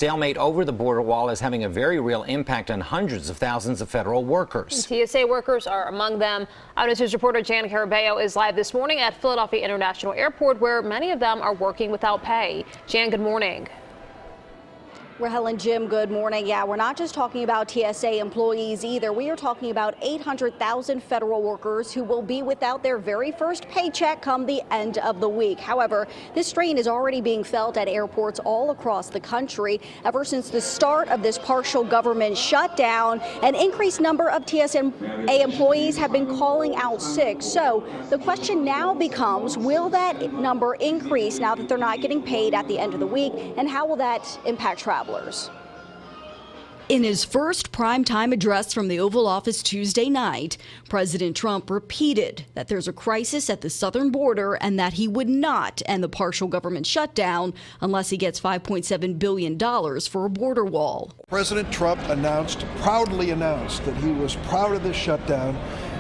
Stalemate over the border wall is having a very real impact on hundreds of thousands of federal workers. TSA workers are among them. Eyewitness News reporter Jan Carabeo is live this morning at Philadelphia International Airport, where many of them are working without pay. Jan, good morning. Rahel and Jim, good morning. Yeah, we're not just talking about TSA employees either. We are talking about 800,000 federal workers who will be without their very first paycheck come the end of the week. However, this strain is already being felt at airports all across the country. Ever since the start of this partial government shutdown, an increased number of TSA employees have been calling out sick. So the question now becomes, will that number increase now that they're not getting paid at the end of the week? And how will that impact travel? In his first primetime address from the Oval Office Tuesday night, President Trump repeated that there's a crisis at the southern border and that he would not end the partial government shutdown unless he gets $5.7 billion for a border wall. President Trump proudly announced that he was proud of this shutdown,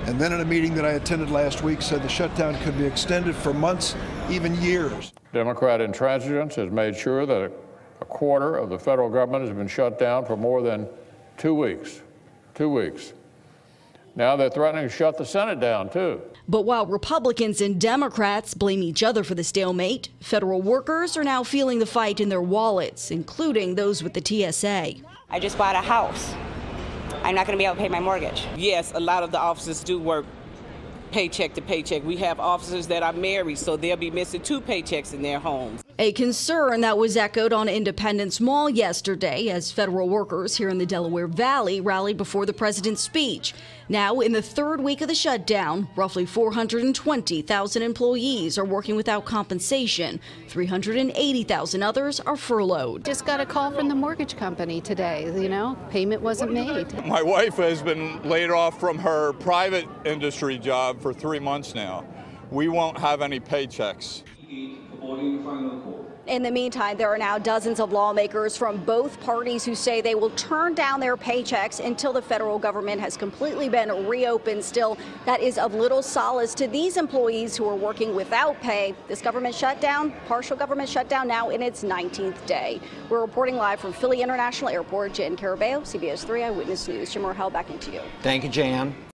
and then in a meeting that I attended last week said the shutdown could be extended for months, even years. Democrat intransigence has made sure that a quarter of the federal government has been shut down for more than 2 weeks. 2 weeks. Now they're threatening to shut the Senate down, too. But while Republicans and Democrats blame each other for the stalemate, federal workers are now feeling the fight in their wallets, including those with the TSA. I just bought a house. I'm not going to be able to pay my mortgage. Yes, a lot of the officers do work paycheck to paycheck. We have officers that are married, so they'll be missing 2 paychecks in their homes. A concern that was echoed on Independence Mall yesterday as federal workers here in the Delaware Valley rallied before the president's speech. Now, in the third week of the shutdown, roughly 420,000 employees are working without compensation. 380,000 others are furloughed. Just got a call from the mortgage company today. Payment wasn't made. My wife has been laid off from her private industry job for 3 months now. We won't have any paychecks. In the meantime, there are now dozens of lawmakers from both parties who say they will turn down their paychecks until the federal government has completely been reopened. Still, that is of little solace to these employees who are working without pay. This government shutdown, partial government shutdown, now in its 19th day. We're reporting live from Philly International Airport. Jan Carabeo, CBS 3 Eyewitness News. Jim Rahel, back into you. Thank you, Jan.